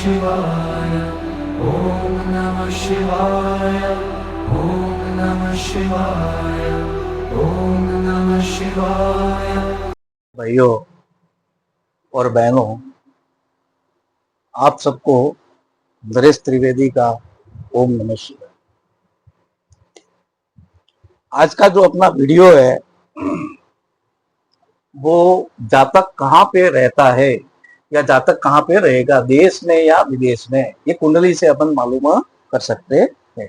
शिवाय ओम नमः शिवाय ओम नमः शिवाय ओम नमः शिवाय। भाइयों और बहनों, आप सबको नरेश त्रिवेदी का ओम नमः शिवाय। आज का जो अपना वीडियो है वो जातक कहाँ पे रहता है या जातक कहाँ पे रहेगा, देश में या विदेश में, ये कुंडली से अपन मालूम कर सकते हैं।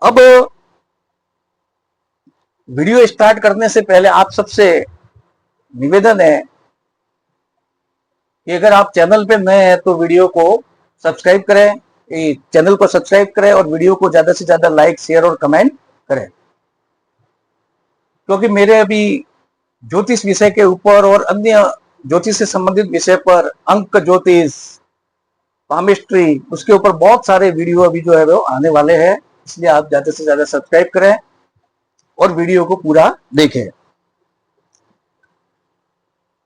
अब वीडियो स्टार्ट करने से पहले आप सबसे निवेदन है कि अगर आप चैनल पे नए हैं तो वीडियो को सब्सक्राइब करें, चैनल को सब्सक्राइब करें और वीडियो को ज्यादा से ज्यादा लाइक, शेयर और कमेंट करें, क्योंकि मेरे अभी ज्योतिष विषय के ऊपर और अन्य ज्योतिष से संबंधित विषय पर, अंक ज्योतिष, पामिस्ट्री, उसके ऊपर बहुत सारे वीडियो अभी जो है वो आने वाले हैं। इसलिए आप ज्यादा से ज्यादा सब्सक्राइब करें और वीडियो को पूरा देखें।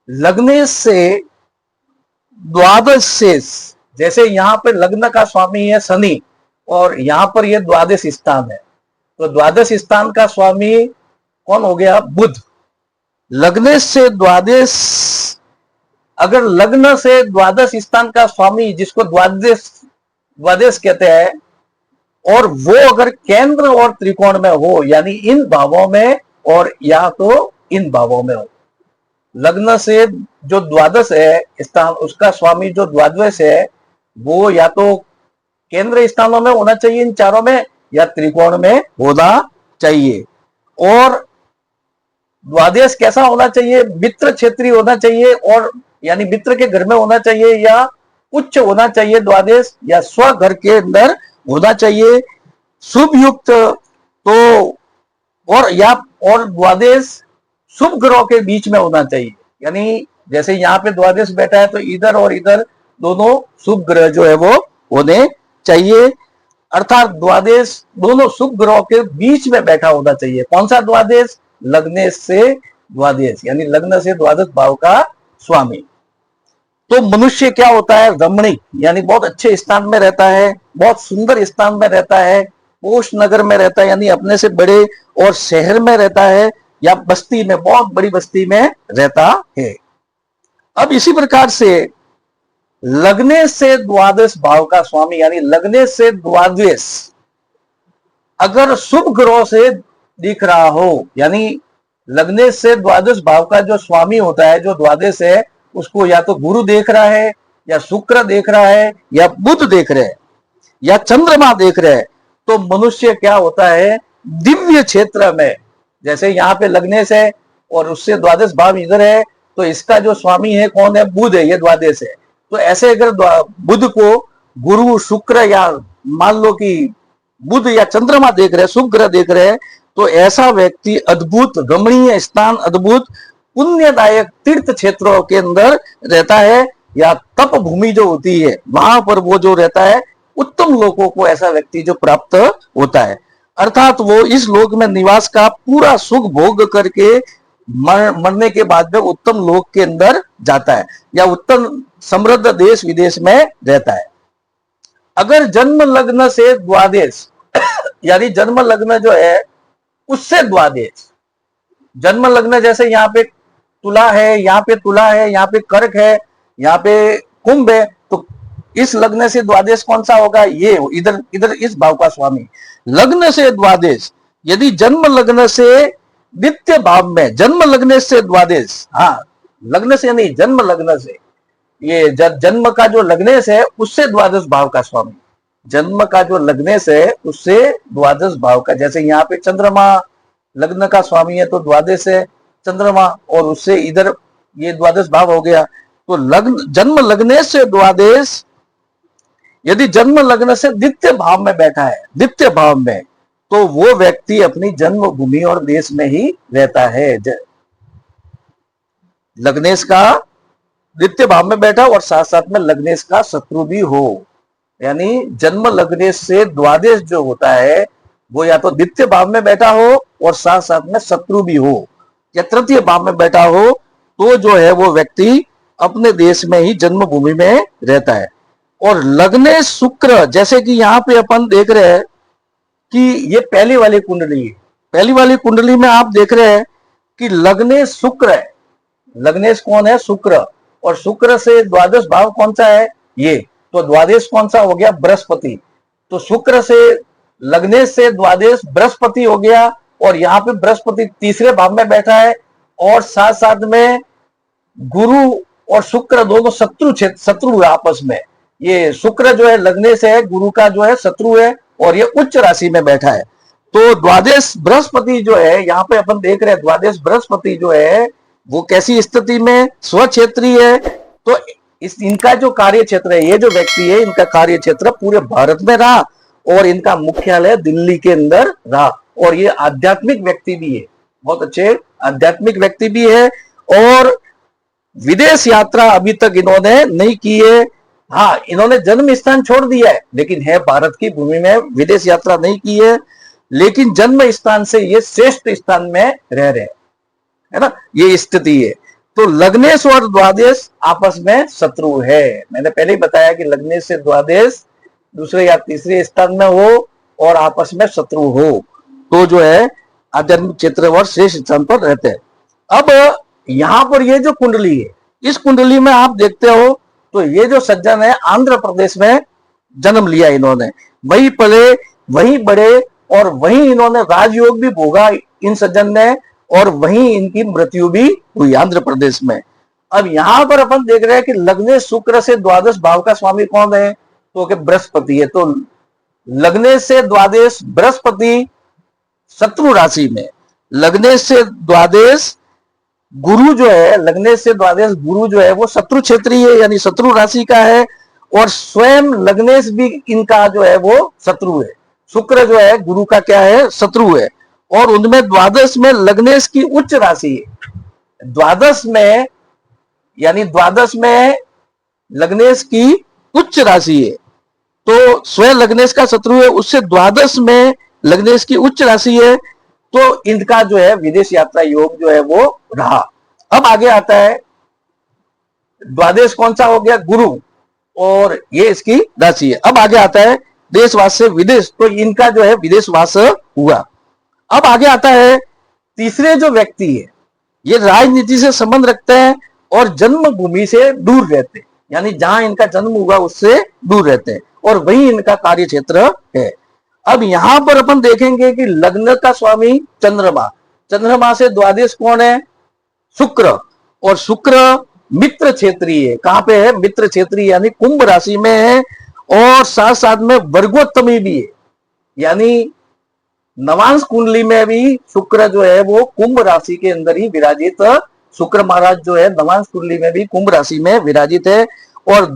लग्न से द्वादश शेष, जैसे यहाँ पे लग्न का स्वामी है शनि और यहाँ पर यह द्वादश स्थान है, तो द्वादश स्थान का स्वामी कौन हो गया? बुध। लग्न से द्वादश, अगर लग्न से द्वादश स्थान का स्वामी, जिसको द्वादश कहते हैं, और वो अगर केंद्र और त्रिकोण में हो, यानी इन भावों में और या तो इन भावों में हो, लग्न से जो द्वादश है स्थान, उसका स्वामी जो द्वादश है वो या तो केंद्र स्थानों में होना चाहिए इन चारों में, या त्रिकोण में होना चाहिए। और द्वादश कैसा होना चाहिए? मित्र क्षेत्रीय होना चाहिए, और यानी मित्र के घर में होना चाहिए, या उच्च होना चाहिए द्वादश, या स्व घर के अंदर होना चाहिए, शुभ युक्त। तो और द्वादश शुभ ग्रहों के बीच में होना चाहिए, यानी जैसे यहाँ पे द्वादश बैठा है तो इधर और इधर दोनों शुभ ग्रह जो है वो होने चाहिए, अर्थात द्वादश दोनों शुभ ग्रहों के बीच में बैठा होना चाहिए। कौन सा द्वादश? लग्न से द्वादश, यानी लग्न से द्वादश भाव का स्वामी। तो मनुष्य क्या होता है? रमणीक, यानी बहुत अच्छे स्थान में रहता है, बहुत सुंदर स्थान में रहता है, पोष नगर में रहता है, यानी अपने से बड़े और शहर में रहता है, या बस्ती में, बहुत बड़ी बस्ती में रहता है। अब इसी प्रकार से लग्न से द्वादश भाव का स्वामी, यानी लग्न से द्वादश अगर शुभ ग्रहों से दिख रहा हो, यानी लग्न से द्वादश भाव का जो स्वामी होता है, जो द्वादश है, उसको या तो गुरु देख रहा है, या शुक्र देख रहा है, या बुध देख रहे हैं, या चंद्रमा देख रहे हैं, तो मनुष्य क्या होता है? दिव्य क्षेत्र में, जैसे यहाँ पे लग्नेश है और उससे द्वादश भाव इधर है, तो इसका जो स्वामी है कौन है? बुध है, ये द्वादश है। तो ऐसे अगर बुध को गुरु, शुक्र, या मान लो कि बुध या चंद्रमा देख रहे हैं, शुभ ग्रह देख रहे हैं, तो ऐसा व्यक्ति अद्भुत रमणीय स्थान, अद्भुत पुण्यदायक तीर्थ क्षेत्रों के अंदर रहता है, या तप भूमि जो होती है वहां पर वो जो रहता है, उत्तम लोकों को ऐसा व्यक्ति जो प्राप्त होता है, अर्थात वो इस लोक में निवास का पूरा सुख भोग करके मरने के बाद में उत्तम लोक के अंदर जाता है, या उत्तम समृद्ध देश विदेश में रहता है। अगर जन्म लग्न से द्वादश, यानी जन्म लग्न जो है उससे द्वादश, जन्म लग्न जैसे यहाँ पे तुला है, यहाँ पे तुला है, यहाँ पे कर्क है, यहाँ पे कुंभ है, तो इस लग्न से द्वादश कौन सा होगा? ये इधर इधर इस भाव का स्वामी। लग्न से द्वादश, यदि जन्म लग्न से द्वितीय भाव में, जन्म लग्न से द्वादश, हाँ लग्न से नहीं, जन्म लग्न से, ये जन्म का जो लग्नेश है उससे द्वादश भाव का स्वामी, जन्म का जो लग्नेश है उससे द्वादश भाव का, जैसे यहाँ पे चंद्रमा लग्न का स्वामी है तो द्वादश है चंद्रमा, और उससे इधर ये द्वादश भाव हो गया। तो लग्न, जन्म लग्नेश से द्वादश, यदि जन्म लग्न से द्वितीय भाव में बैठा है, द्वितीय भाव में, तो वो व्यक्ति अपनी जन्म भूमि और देश में ही रहता है। लग्नेश का द्वितीय भाव में बैठा और साथ साथ में लग्नेश का शत्रु भी हो, यानी जन्म लग्नेश से द्वादश जो होता है वो या तो द्वितीय भाव में बैठा हो और साथ साथ में शत्रु भी हो, या तृतीय भाव में बैठा हो, तो जो है वो व्यक्ति अपने देश में ही जन्मभूमि में रहता है। और लग्नेश शुक्र, जैसे कि यहाँ पे अपन देख रहे हैं कि ये पहली वाली कुंडली है। पहली वाली कुंडली में आप देख रहे हैं कि लग्नेश शुक्र है। लग्नेश कौन है? शुक्र। और शुक्र से द्वादश भाव कौन सा है? ये। तो द्वादश कौन सा हो गया? बृहस्पति। तो शुक्र से लग्नेश से द्वादश बृहस्पति हो गया। और यहाँ पे बृहस्पति तीसरे भाव में बैठा है। और साथ साथ में गुरु और शुक्र दोनों शत्रु है आपस में। ये शुक्र जो है लग्नेश है, गुरु का जो है शत्रु है, और ये उच्च राशि में बैठा है। तो द्वादश बृहस्पति जो है, यहाँ पे अपन देख रहे हैं द्वादश बृहस्पति जो है वो कैसी स्थिति में? स्वक्षेत्रीय है। तो इनका जो कार्य क्षेत्र है, ये जो व्यक्ति है, इनका कार्य क्षेत्र पूरे भारत में रहा और इनका मुख्यालय दिल्ली के अंदर रहा। और ये आध्यात्मिक व्यक्ति भी है, बहुत अच्छे आध्यात्मिक व्यक्ति भी है। और विदेश यात्रा अभी तक इन्होंने नहीं की है। हाँ, इन्होंने जन्म स्थान छोड़ दिया है, लेकिन है भारत की भूमि में, विदेश यात्रा नहीं की है। लेकिन जन्म स्थान से ये श्रेष्ठ स्थान में रह रहे हैं, है ना, ये स्थिति है। तो लग्नेश और द्वादश आपस में शत्रु है। मैंने पहले ही बताया कि लग्नेश से द्वादश दूसरे या तीसरे स्थान में हो और आपस में शत्रु हो तो जो है आध्यात्मिक क्षेत्र और श्रेष्ठ स्थान पर रहते हैं। अब यहां पर ये जो कुंडली है, इस कुंडली में आप देखते हो तो ये जो सज्जन है आंध्र प्रदेश में जन्म लिया इन्होंने, वही पले वही बड़े और वही इन्होंने राजयोग भी भोगा इन सज्जन ने, और वहीं इनकी मृत्यु भी हुई आंध्र प्रदेश में। अब यहां पर अपन देख रहे हैं कि लग्नेश शुक्र से द्वादश भाव का स्वामी कौन है? तो कि बृहस्पति है। तो लग्नेश से द्वादश बृहस्पति शत्रु राशि में, लग्नेश से द्वादश गुरु जो है, लग्नेश से द्वादश गुरु जो है वो शत्रु क्षेत्रीय है, यानी शत्रु राशि का है। और स्वयं लग्नेश भी इनका जो है वो शत्रु है। शुक्र जो है गुरु का क्या है? शत्रु है। और उनमें द्वादश में लग्नेश की उच्च राशि है। द्वादश में, यानी द्वादश में लग्नेश की उच्च राशि है। तो स्वयं लग्नेश का शत्रु है, उससे द्वादश में लग्नेश की उच्च राशि है। तो इनका जो है विदेश यात्रा योग जो है वो रहा। अब आगे आता है द्वादश कौन सा हो गया? गुरु, और ये इसकी राशि है। अब आगे आता है देशवास से विदेश, तो इनका जो है विदेशवास हुआ। अब आगे आता है तीसरे जो व्यक्ति है, ये राजनीति से संबंध रखते हैं और जन्मभूमि से दूर रहते हैं, यानी जहां इनका जन्म हुआ उससे दूर रहते हैं, और वही इनका कार्य क्षेत्र है। अब यहां पर अपन देखेंगे कि लग्न का स्वामी चंद्रमा, चंद्रमा से द्वादश कौन है? शुक्र, और शुक्र मित्र क्षेत्रीय है। कहां पे है? मित्र क्षेत्रीय, यानी कुंभ राशि में है। और साथ साथ में वर्गोत्तमी भी है, यानी नवांश कुंडली में भी शुक्र जो है वो कुंभ राशि के अंदर ही विराजित, शुक्र महाराज जो है नवांश कुंडली में भी कुंभ राशि में विराजित है। और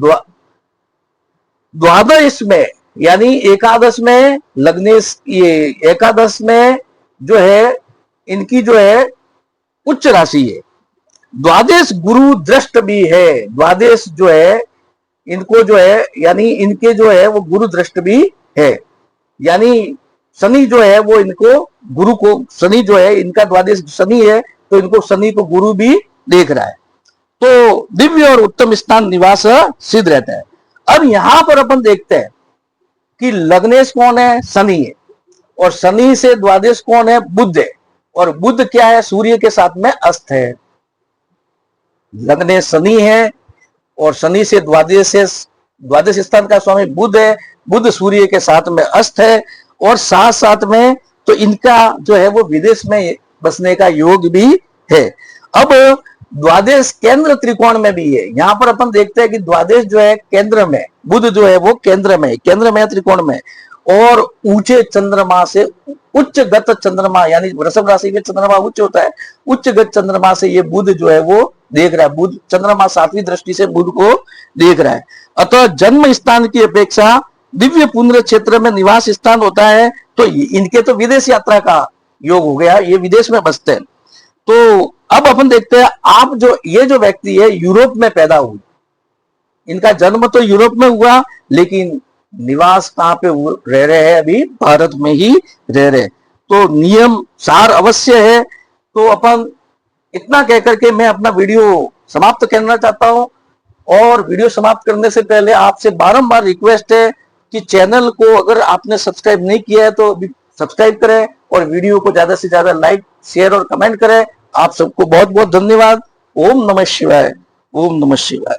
द्वादश में, यानी एकादश में लग्नेश, ये एकादश में जो है इनकी जो है उच्च राशि है। द्वादश गुरु दृष्ट भी है। द्वादश जो है इनको जो है, यानी इनके जो है वो गुरु दृष्ट भी है, यानी शनि जो है वो इनको गुरु को, शनि जो है इनका द्वादश शनि है, तो इनको शनि को गुरु भी देख रहा है। तो दिव्य और उत्तम स्थान निवास सिद्ध रहता है। अब यहां पर अपन देखते हैं कि लग्नेश कौन है? शनि है। और शनि से द्वादश कौन है? बुध है। और बुध क्या है? सूर्य के साथ में अस्त है। लग्नेश शनि है और शनि से द्वादश स्थान का स्वामी बुध है। बुध सूर्य के साथ में अस्त है, और साथ साथ में तो इनका जो है वो विदेश में बसने का योग भी है। अब द्वादश केंद्र त्रिकोण में भी है। यहां पर अपन देखते हैं कि द्वादश जो है केंद्र में, बुध जो है वो केंद्र में त्रिकोण में, और ऊंचे चंद्रमा से, उच्च गत चंद्रमा, यानी वृषभ राशि के चंद्रमा उच्च होता है, उच्च गत चंद्रमा से ये बुध जो है वो देख रहा है। बुध चंद्रमा सातवीं दृष्टि से बुध को देख रहा है। अतः जन्म स्थान की अपेक्षा दिव्य पुण्य क्षेत्र में निवास स्थान होता है, तो इनके तो विदेश यात्रा का योग हो गया, ये विदेश में बसते हैं। तो अब अपन देखते हैं, आप जो ये जो व्यक्ति है यूरोप में पैदा हुए, इनका जन्म तो यूरोप में हुआ, लेकिन निवास कहां पे रह रहे हैं? अभी भारत में ही रह रहे। तो नियम सार अवश्य है। तो अपन इतना कहकर के मैं अपना वीडियो समाप्त करना चाहता हूं। और वीडियो समाप्त करने से पहले आपसे बारंबार रिक्वेस्ट है कि चैनल को अगर आपने सब्सक्राइब नहीं किया है तो सब्सक्राइब करें और वीडियो को ज्यादा से ज्यादा लाइक, शेयर और कमेंट करें। आप सबको बहुत बहुत धन्यवाद। ओम नमः शिवाय। ओम नमः शिवाय।